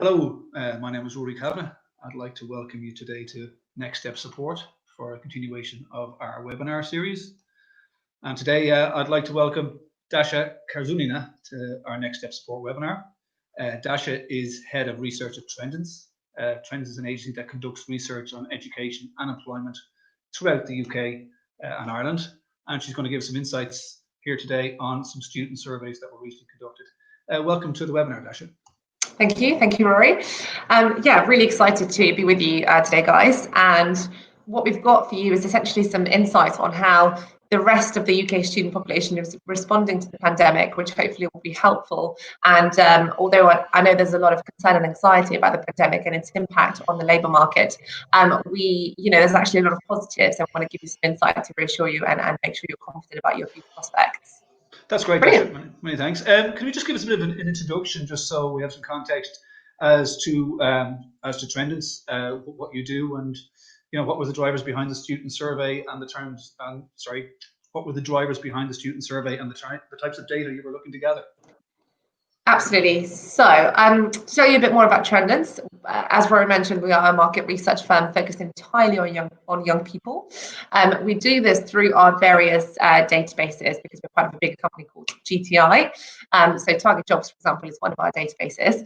Hello, my name is Rory Kavanagh. I'd like to welcome you today to Next Step Support for a continuation of our webinar series. And today I'd like to welcome Dasha Karzunina to our Next Step Support webinar. Dasha is Head of Research at Trendence. Trendence is an agency that conducts research on education and employment throughout the UK and Ireland. And she's going to give some insights here today on some student surveys that were recently conducted. Welcome to the webinar, Dasha. Thank you, Rory. Yeah, really excited to be with you today, guys. And what we've got for you is essentially some insights on how the rest of the UK student population is responding to the pandemic, which hopefully will be helpful. And although I know there's a lot of concern and anxiety about the pandemic and its impact on the labour market, there's actually a lot of positives. I want to give you some insight to reassure you and make sure you're confident about your future prospects. That's great, Dasha. Many thanks. Can you just give us a bit of an introduction, just so we have some context as to Trendence, what you do, and what were the drivers behind the student survey and the terms? What were the drivers behind the student survey and the types of data you were looking to gather? Absolutely. So, to tell you a bit more about Trendence, as Rory mentioned, we are a market research firm focused entirely on young people. We do this through our various databases because we're part of a big company called GTI. So Target Jobs, for example, is one of our databases.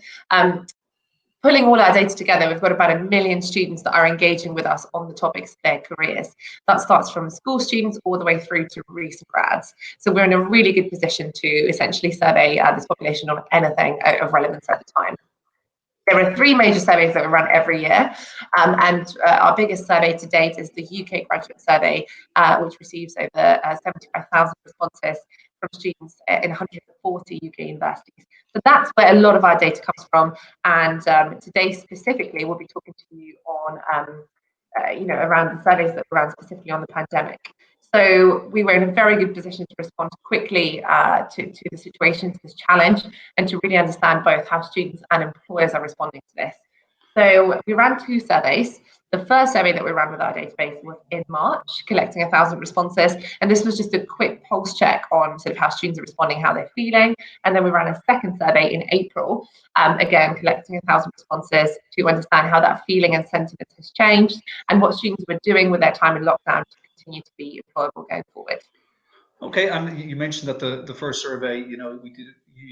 Pulling all our data together, we've got about 1 million students that are engaging with us on the topics of their careers. That starts from school students all the way through to recent grads. So we're in a really good position to essentially survey this population on anything of relevance at the time. There are 3 major surveys that we run every year, and our biggest survey to date is the UK Graduate Survey, which receives over 75,000 responses from students in 140 UK universities. So that's where a lot of our data comes from, and today specifically we'll be talking to you on around the surveys that were run specifically on the pandemic. So we were in a very good position to respond quickly to the situation, to this challenge, and to really understand both how students and employers are responding to this. So we ran 2 surveys. The first survey that we ran with our database was in March, collecting 1,000 responses. And this was just a quick pulse check on sort of how students are responding, how they're feeling. And then we ran a second survey in April, again, collecting 1,000 responses to understand how that feeling and sentiment has changed and what students were doing with their time in lockdown to continue to be employable going forward. Okay, and you mentioned that the first survey, you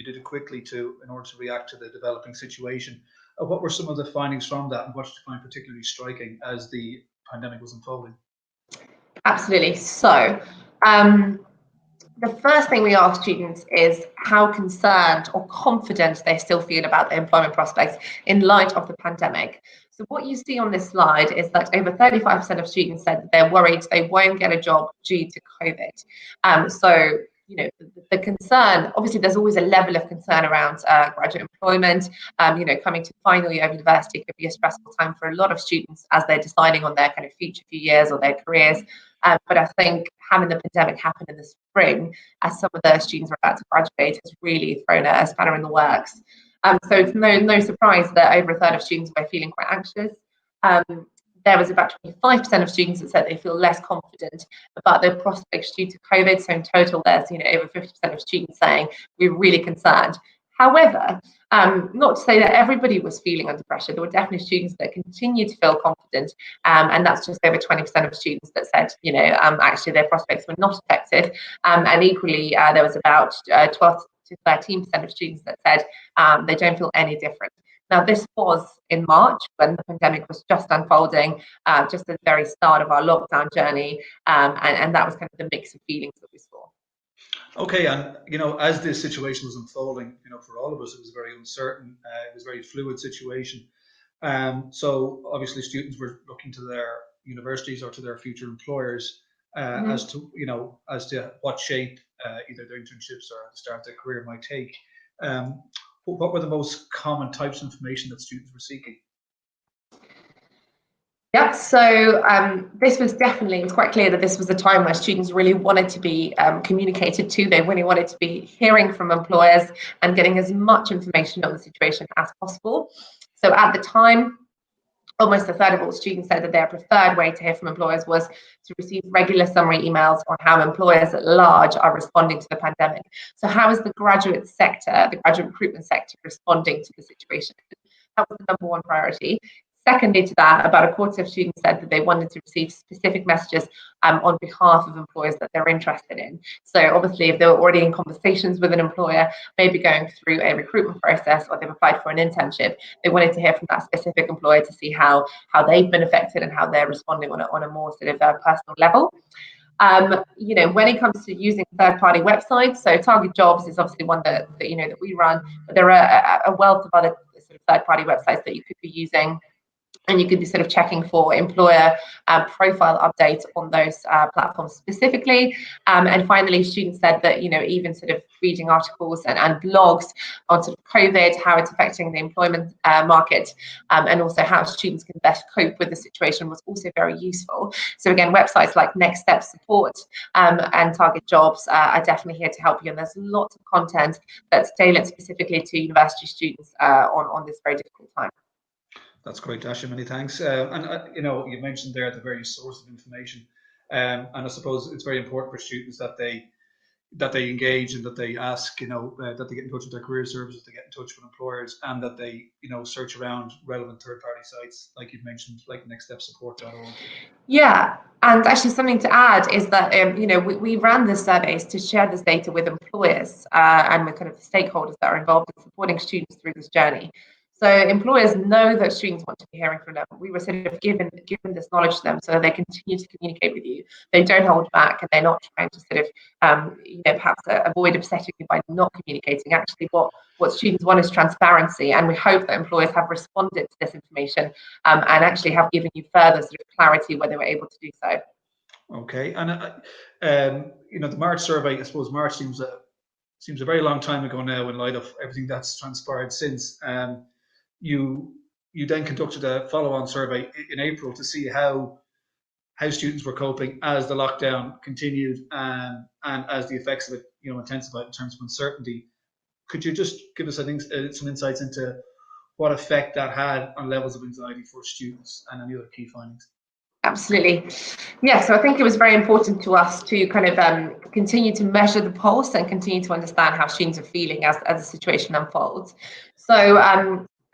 did it quickly in order to react to the developing situation. What were some of the findings from that, and what did you find particularly striking as the pandemic was unfolding? Absolutely. So, the first thing we ask students is how concerned or confident they still feel about their employment prospects in light of the pandemic. So what you see on this slide is that over 35% of students said that they're worried they won't get a job due to COVID. So the concern, obviously there's always a level of concern around graduate employment. Coming to final year of university could be a stressful time for a lot of students as they're deciding on their kind of future few years or their careers. But I think having the pandemic happen in the spring, as some of the students are about to graduate, has really thrown a spanner in the works. So it's no surprise that over a third of students were feeling quite anxious. There was about 25% of students that said they feel less confident about their prospects due to COVID. So in total, there's over 50% of students saying we're really concerned. However, not to say that everybody was feeling under pressure. There were definitely students that continued to feel confident, and that's just over 20% of students that said, actually their prospects were not affected. And equally, there was about 12 to 13% of students that said they don't feel any different. Now, this was in March when the pandemic was just unfolding, just at the very start of our lockdown journey, and that was kind of the mix of feelings that we saw. Okay, and as this situation was unfolding, for all of us, it was very uncertain. It was a very fluid situation. So obviously, students were looking to their universities or to their future employers as to what shape either their internships or the start of their career might take. What were the most common types of information that students were seeking? Yeah, so this was definitely, it was quite clear that this was a time where students really wanted to be communicated to. They really wanted to be hearing from employers and getting as much information on the situation as possible. So at the time, almost a third of all students said that their preferred way to hear from employers was to receive regular summary emails on how employers at large are responding to the pandemic. So how is the graduate sector, the graduate recruitment sector, responding to the situation? That was the number one priority. Secondly to that, about a quarter of students said that they wanted to receive specific messages on behalf of employers that they're interested in. So obviously, if they were already in conversations with an employer, maybe going through a recruitment process, or they've applied for an internship, they wanted to hear from that specific employer to see how they've been affected and how they're responding on a more sort of personal level. When it comes to using third-party websites, so Target Jobs is obviously one that we run, but there are a wealth of other sort of third-party websites that you could be using. And you could be sort of checking for employer profile updates on those platforms specifically. And finally, students said that, even sort of reading articles and blogs on sort of COVID, how it's affecting the employment market, and also how students can best cope with the situation was also very useful. So again, websites like Next Step Support and Target Jobs are definitely here to help you. And there's lots of content that's tailored specifically to university students on this very difficult time. That's great, Dasha. Many thanks. You mentioned there the various sources of information, and I suppose it's very important for students that they engage and that they ask, that they get in touch with their career services, they get in touch with employers, and that they, search around relevant third-party sites, like you've mentioned, like nextstepsupport.org. Yeah, and actually something to add is that we ran the surveys to share this data with employers and with kind of stakeholders that are involved in supporting students through this journey. So employers know that students want to be hearing from them. We were sort of given this knowledge to them so that they continue to communicate with you. They don't hold back, and they're not trying to sort of perhaps avoid upsetting you by not communicating. Actually, what students want is transparency, and we hope that employers have responded to this information and actually have given you further sort of clarity where they were able to do so. Okay, and the March survey, I suppose March seems a very long time ago now in light of everything that's transpired since. You then conducted a follow-on survey in April to see how students were coping as the lockdown continued and as the effects of it intensified in terms of uncertainty. Could you just give us some insights into what effect that had on levels of anxiety for students and any other key findings? Absolutely. Yeah, so I think it was very important to us to kind of continue to measure the pulse and continue to understand how students are feeling as the situation unfolds. So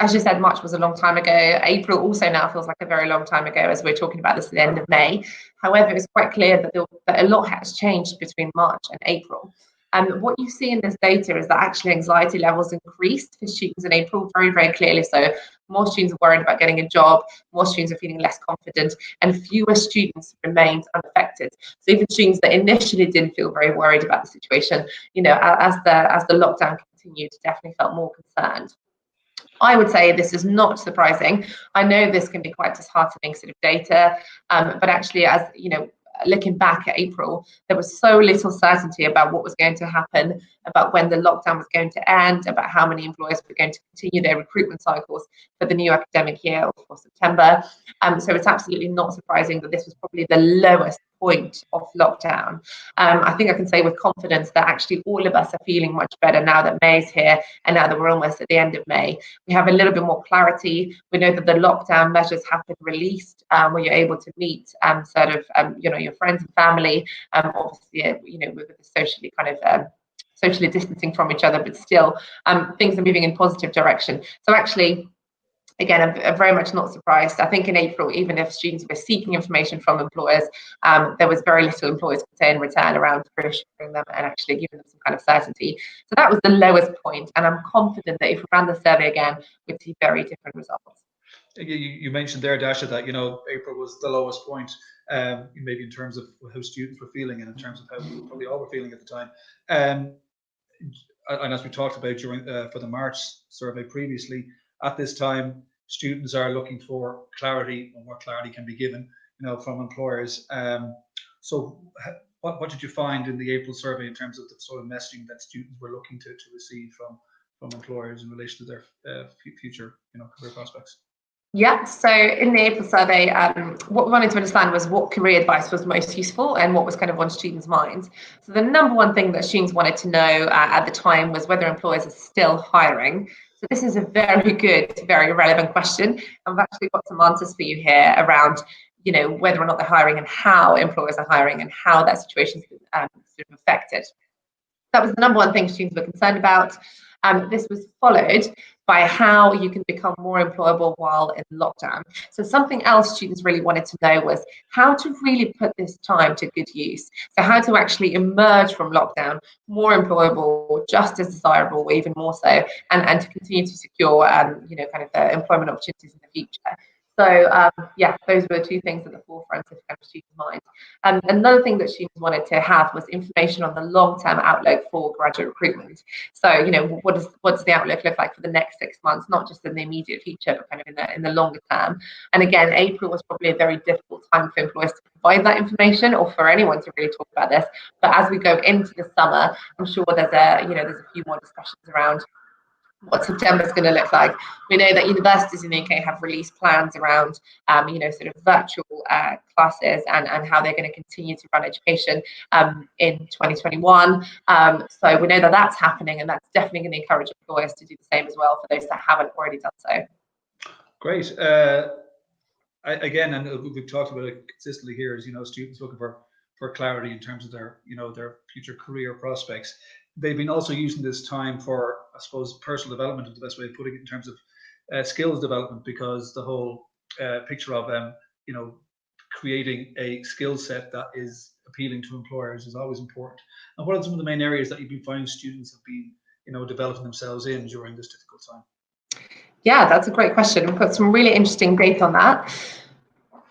as you said, March was a long time ago. April also now feels like a very long time ago, as we're talking about this at the end of May. However, it's quite clear that a lot has changed between March and April. And what you see in this data is that actually anxiety levels increased for students in April very, very clearly. So more students are worried about getting a job, more students are feeling less confident, and fewer students remained unaffected. So even students that initially didn't feel very worried about the situation, as the lockdown continued, definitely felt more concerned. I would say this is not surprising. I know this can be quite disheartening sort of data, but actually, as looking back at April, there was so little certainty about what was going to happen, about when the lockdown was going to end, about how many employers were going to continue their recruitment cycles for the new academic year or for September. So it's absolutely not surprising that this was probably the lowest point of lockdown. I think I can say with confidence that actually all of us are feeling much better now that May is here and now that we're almost at the end of May. We have a little bit more clarity. We know that the lockdown measures have been released, where you're able to meet your friends and family, obviously, with the socially kind of socially distancing from each other, but still things are moving in positive direction. So actually, again, I'm very much not surprised. I think in April, even if students were seeking information from employers, there was very little employers could say in return around reassuring them and actually giving them some kind of certainty. So that was the lowest point, and I'm confident that if we ran the survey again, we'd see very different results. You mentioned there, Dasha, that April was the lowest point, maybe in terms of how students were feeling and in terms of how we probably all were feeling at the time. And as we talked about during for the March survey previously, at this time, students are looking for clarity, and what clarity can be given, from employers. So, what did you find in the April survey in terms of the sort of messaging that students were looking to receive from employers in relation to their future, career prospects? Yeah, so in the April survey, what we wanted to understand was what career advice was most useful and what was kind of on students' minds. So the number one thing that students wanted to know at the time was whether employers are still hiring. So this is a very good, very relevant question. I've actually got some answers for you here around, whether or not they're hiring and how employers are hiring and how that situation's been sort of affected. That was the number one thing students were concerned about. This was followed by how you can become more employable while in lockdown. So something else students really wanted to know was how to really put this time to good use. So how to actually emerge from lockdown more employable, just as desirable, or even more so, and to continue to secure, kind of employment opportunities in the future. So yeah, those were two things at the forefront of kind of students' minds. Another thing that students wanted to have was information on the long-term outlook for graduate recruitment. So, what does the outlook look like for the next 6 months, not just in the immediate future, but kind of in the longer term. And again, April was probably a very difficult time for employers to provide that information, or for anyone to really talk about this. But as we go into the summer, I'm sure there's a few more discussions around what September is going to look like. We know that universities in the UK have released plans around, sort of virtual classes and how they're going to continue to run education in 2021. So we know that that's happening, and that's definitely going to encourage employers to do the same as well for those that haven't already done so. Great. Again, and we've talked about it consistently here, is students looking for clarity in terms of their future career prospects. They've been also using this time for, I suppose, personal development is the best way of putting it, in terms of skills development, because the whole picture of creating a skill set that is appealing to employers is always important. And what are some of the main areas that you've been finding students have been developing themselves in during this difficult time? Yeah, that's a great question. We've got some really interesting data on that.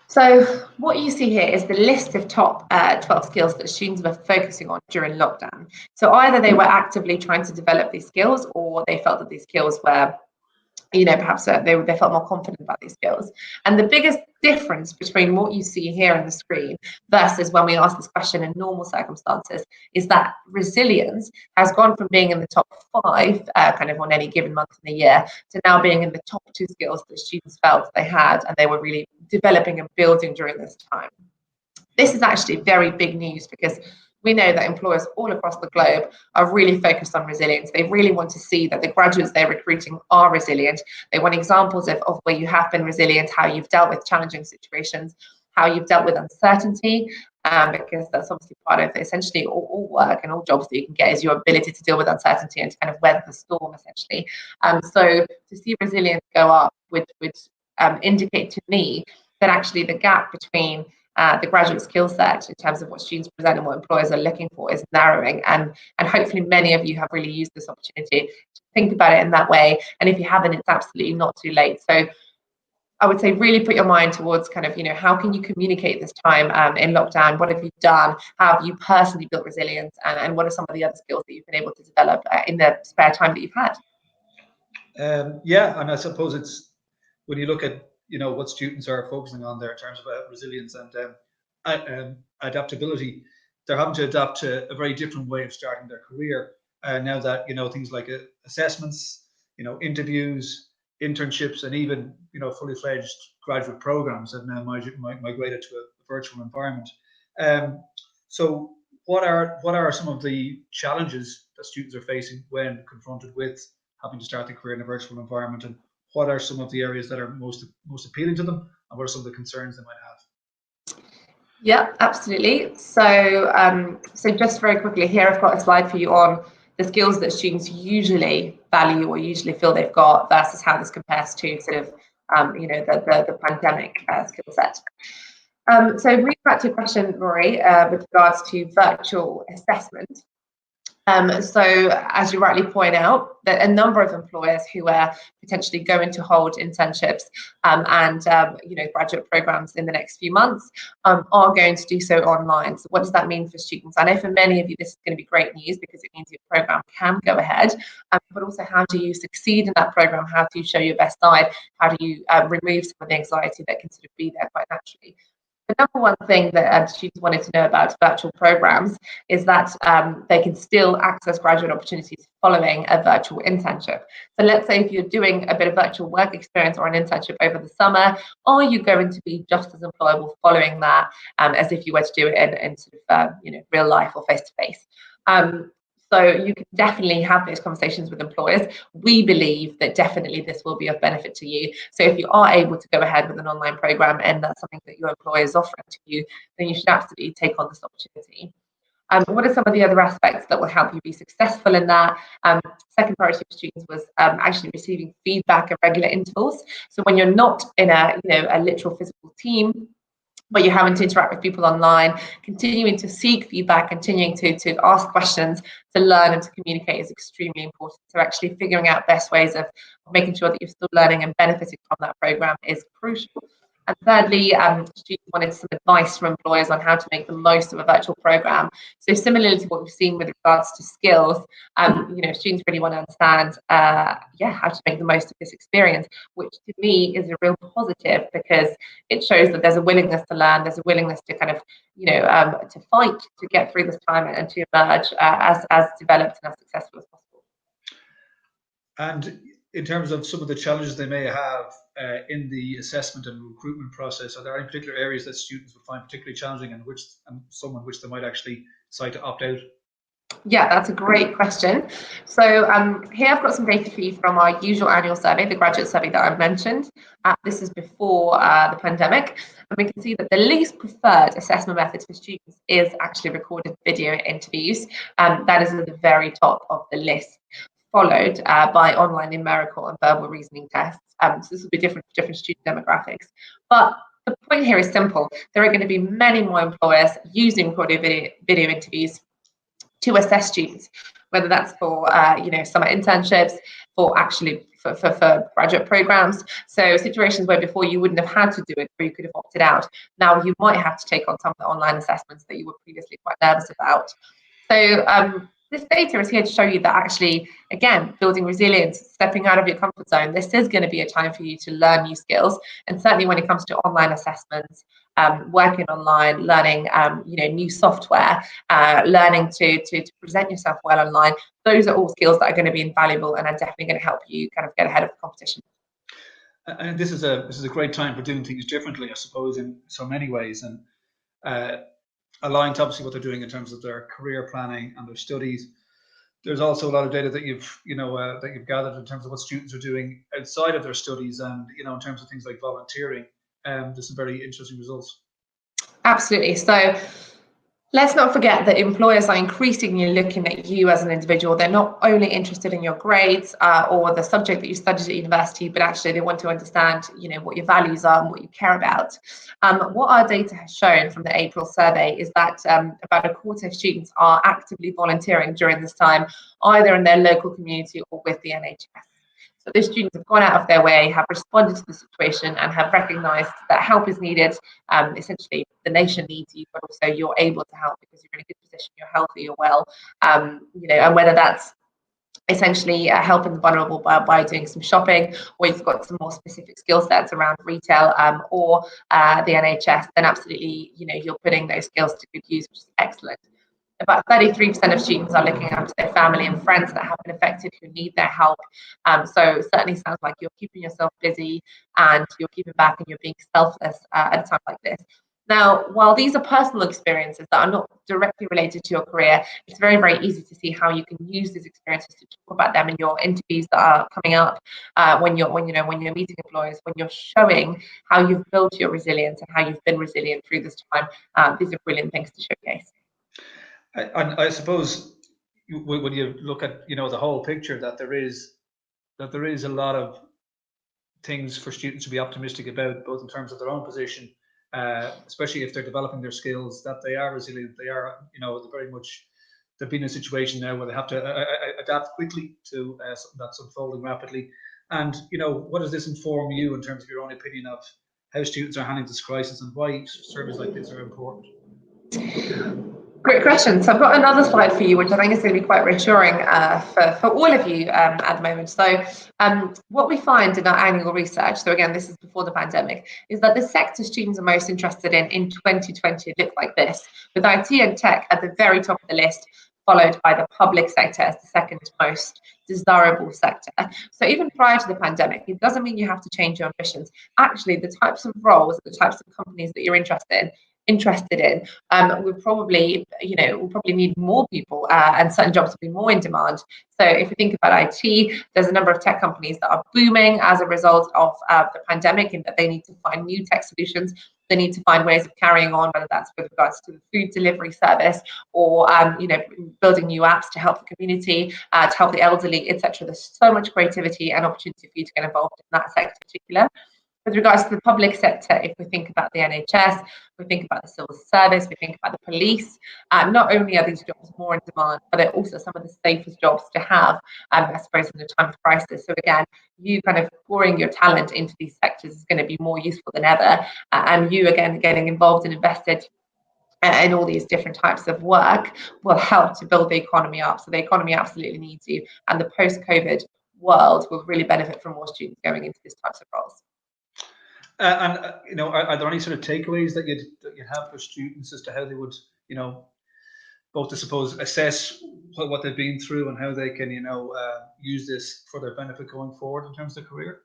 So what you see here is the list of top 12 skills that students were focusing on during lockdown. So either they were actively trying to develop these skills, or they felt that these skills were, perhaps they felt more confident about these skills. And the biggest difference between what you see here on the screen versus when we ask this question in normal circumstances is that resilience has gone from being in the top 5 kind of on any given month in the year to now being in the top 2 skills that students felt they had and they were really developing and building during this time. This is actually very big news, because we know that employers all across the globe are really focused on resilience. They really want to see that the graduates they're recruiting are resilient. They want examples of where you have been resilient, how you've dealt with challenging situations, how you've dealt with uncertainty, because that's obviously part of essentially all work and all jobs that you can get, is your ability to deal with uncertainty and to kind of weather the storm, essentially. So to see resilience go up would indicate to me that actually the gap between the graduate skill set in terms of what students present and what employers are looking for is narrowing, and hopefully many of you have really used this opportunity to think about it in that way, and if you haven't, it's absolutely not too late. So I would say really put your mind towards kind of, how can you communicate this time in lockdown? What have you done? How have you personally built resilience? And what are some of the other skills that you've been able to develop in the spare time that you've had? Yeah, and I suppose it's when you look at what students are focusing on there in terms of resilience and adaptability, they're having to adapt to a very different way of starting their career now that things like assessments, interviews, internships, and even fully fledged graduate programs have now migrated to a virtual environment. So what are some of the challenges that students are facing when confronted with having to start their career in a virtual environment, and what are some of the areas that are most appealing to them, and what are some of the concerns they might have? Yeah, absolutely. So, so just very quickly here, I've got a slide for you on the skills that students usually value or usually feel they've got versus how this compares to sort of, the pandemic skill set. So, read back to your question, Rory, with regards to virtual assessment. So as you rightly point out, that a number of employers who are potentially going to hold internships and graduate programs in the next few months are going to do so online. So what does that mean for students? I know for many of you this is going to be great news, because it means your program can go ahead, but also how do you succeed in that program? How do you show your best side? How do you remove some of the anxiety that can sort of be there quite naturally? The number one thing that students wanted to know about virtual programs is that they can still access graduate opportunities following a virtual internship. So let's say if you're doing a bit of virtual work experience or an internship over the summer, are you going to be just as employable following that as if you were to do it in sort of real life or face to face? So you can definitely have those conversations with employers. We believe that definitely this will be of benefit to you. So if you are able to go ahead with an online program and that's something that your employer is offering to you, then you should absolutely take on this opportunity. What are some of the other aspects that will help you be successful in that? Second priority for students was actually receiving feedback at regular intervals. So when you're not in a literal physical team, but you're having to interact with people online, continuing to seek feedback, continuing to ask questions, to learn and to communicate is extremely important. So actually figuring out best ways of making sure that you're still learning and benefiting from that program is crucial. And thirdly, students wanted some advice from employers on how to make the most of a virtual program. So similarly to what we've seen with regards to skills, students really want to understand, how to make the most of this experience, which to me is a real positive because it shows that there's a willingness to learn, there's a willingness to kind of, to fight to get through this time and to emerge as developed and as successful as possible. And in terms of some of the challenges they may have in the assessment and recruitment process, are there any particular areas that students would find particularly challenging and some in which they might actually decide to opt out? Yeah, that's a great question. So here I've got some data for you from our usual annual survey, the graduate survey that I've mentioned. This is before the pandemic. And we can see that the least preferred assessment methods for students is actually recorded video interviews. That is at the very top of the list, followed by online numerical and verbal reasoning tests. So this will be different for different student demographics. But the point here is simple. There are going to be many more employers using recorded video interviews to assess students, whether that's for summer internships, for graduate programs. So situations where before you wouldn't have had to do it, where you could have opted out. Now you might have to take on some of the online assessments that you were previously quite nervous about. So this data is here to show you that actually, again, building resilience, stepping out of your comfort zone, this is going to be a time for you to learn new skills. And certainly when it comes to online assessments, working online, learning new software, learning to present yourself well online, those are all skills that are going to be invaluable and are definitely going to help you kind of get ahead of the competition. And this is a great time for doing things differently, I suppose, in so many ways, and aligned to obviously what they're doing in terms of their career planning and their studies. There's also a lot of data that you've gathered in terms of what students are doing outside of their studies, and in terms of things like volunteering. There's some very interesting results. Absolutely. So let's not forget that employers are increasingly looking at you as an individual. They're not only interested in your grades or the subject that you studied at university, but actually they want to understand, what your values are and what you care about. What our data has shown from the April survey is that about a quarter of students are actively volunteering during this time, either in their local community or with the NHS. So those students have gone out of their way, have responded to the situation, and have recognised that help is needed. Essentially, the nation needs you, but also you're able to help because you're in a good position, you're healthy, you're well. And whether that's essentially helping the vulnerable by doing some shopping, or you've got some more specific skill sets around retail or the NHS, then absolutely, you're putting those skills to good use, which is excellent. About 33% of students are looking after their family and friends that have been affected who need their help. So it certainly sounds like you're keeping yourself busy and you're keeping back and you're being selfless at a time like this. Now, while these are personal experiences that are not directly related to your career, it's very, very easy to see how you can use these experiences to talk about them in your interviews that are coming up, when you're meeting employers, when you're showing how you've built your resilience and how you've been resilient through this time. These are brilliant things to showcase. And I suppose when you look at the whole picture, that there is a lot of things for students to be optimistic about, both in terms of their own position, especially if they're developing their skills, that they are resilient. They are, they've been in a situation now where they have to adapt quickly to something that's unfolding rapidly. And what does this inform you in terms of your own opinion of how students are handling this crisis and why surveys like this are important? Great question. So I've got another slide for you, which I think is going to be quite reassuring for all of you at the moment. So what we find in our annual research, so again, this is before the pandemic, is that the sector students are most interested in 2020 look like this, with IT and tech at the very top of the list, followed by the public sector as the second most desirable sector. So even prior to the pandemic, it doesn't mean you have to change your ambitions. Actually, the types of roles, the types of companies that you're interested in interested in, we'll probably need more people, and certain jobs will be more in demand. So if we think about IT, there's a number of tech companies that are booming as a result of the pandemic, in that they need to find new tech solutions. They need to find ways of carrying on, whether that's with regards to the food delivery service, or building new apps to help the community, to help the elderly, etc. There's so much creativity and opportunity for you to get involved in that sector in particular. With regards to the public sector, if we think about the NHS, we think about the civil service, we think about the police, not only are these jobs more in demand, but they're also some of the safest jobs to have, I suppose, in a time of crisis. So again, you kind of pouring your talent into these sectors is going to be more useful than ever. And you, again, getting involved and invested in all these different types of work will help to build the economy up. So the economy absolutely needs you. And the post-COVID world will really benefit from more students going into these types of roles. Are there any sort of takeaways that you'd have for students as to how they would, both, I suppose, assess what they've been through and how they can, use this for their benefit going forward in terms of their career?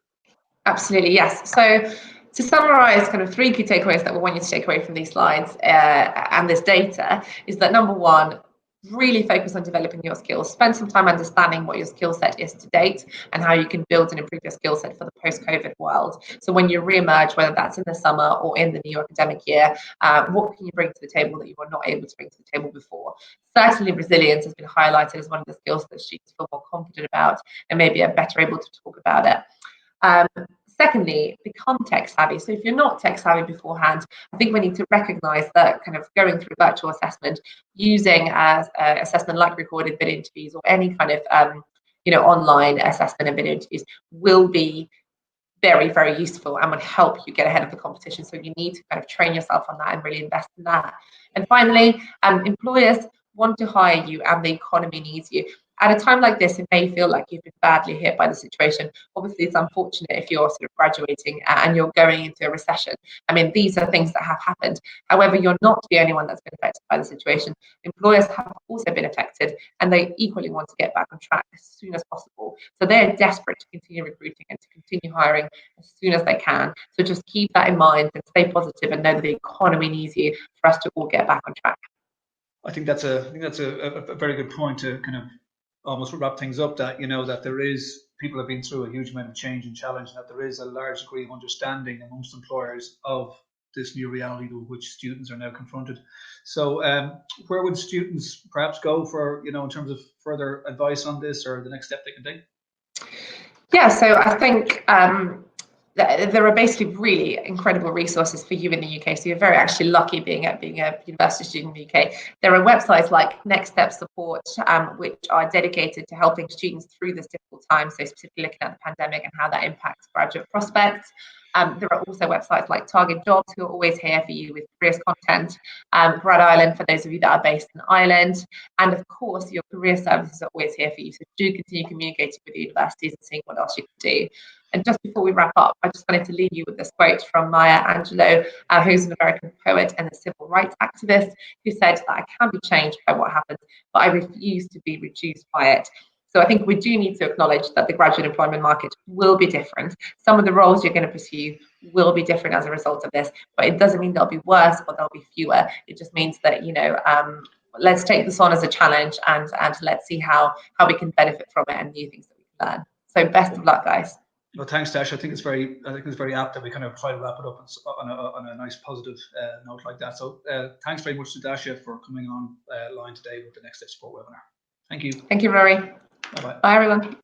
Absolutely, yes. So to summarize kind of 3 key takeaways that we want you to take away from these slides and this data is that, number one, really focus on developing your skills. Spend some time understanding what your skill set is to date and how you can build and improve your skill set for the post-COVID world. So when you re-emerge, whether that's in the summer or in the new academic year, what can you bring to the table that you were not able to bring to the table before? Certainly resilience has been highlighted as one of the skills that students feel more confident about and maybe are better able to talk about it. Secondly, become tech savvy. So if you're not tech savvy beforehand, I think we need to recognize that kind of going through virtual assessment, using assessment like recorded video interviews or any kind of online assessment and video interviews will be very, very useful and would help you get ahead of the competition. So you need to kind of train yourself on that and really invest in that. And finally, employers want to hire you and the economy needs you. At a time like this, it may feel like you've been badly hit by the situation. Obviously, it's unfortunate if you're sort of graduating and you're going into a recession. I mean, these are things that have happened. However, you're not the only one that's been affected by the situation. Employers have also been affected, and they equally want to get back on track as soon as possible. So they're desperate to continue recruiting and to continue hiring as soon as they can. So just keep that in mind and stay positive and know that the economy needs you for us to all get back on track. I think that's a very good point to kind of almost wrap things up, that that people have been through a huge amount of change and challenge, and that there is a large degree of understanding amongst employers of this new reality with which students are now confronted. So where would students perhaps go for, in terms of further advice on this or the next step they can take? Yeah, so I think there are basically really incredible resources for you in the UK. So you're very actually lucky being a university student in the UK. There are websites like Next Step Support, which are dedicated to helping students through this difficult time. So specifically looking at the pandemic and how that impacts graduate prospects. There are also websites like Target Jobs, who are always here for you with careers content. Grad Ireland, for those of you that are based in Ireland. And of course, your career services are always here for you. So do continue communicating with the universities and seeing what else you can do. And just before we wrap up, I just wanted to leave you with this quote from Maya Angelou, who's an American poet and a civil rights activist, who said that I can be changed by what happens, but I refuse to be reduced by it. So I think we do need to acknowledge that the graduate employment market will be different. Some of the roles you're going to pursue will be different as a result of this, but it doesn't mean they'll be worse or they'll be fewer. It just means that, let's take this on as a challenge and let's see how we can benefit from it and new things that we can learn. So best of luck, guys. Well, thanks, Dash. I think it's very apt that we kind of try to wrap it up on a nice positive note like that. So thanks very much to Dasha for coming on line today with the Next Step Support webinar. Thank you. Thank you, Rory. Bye-bye. Bye, everyone.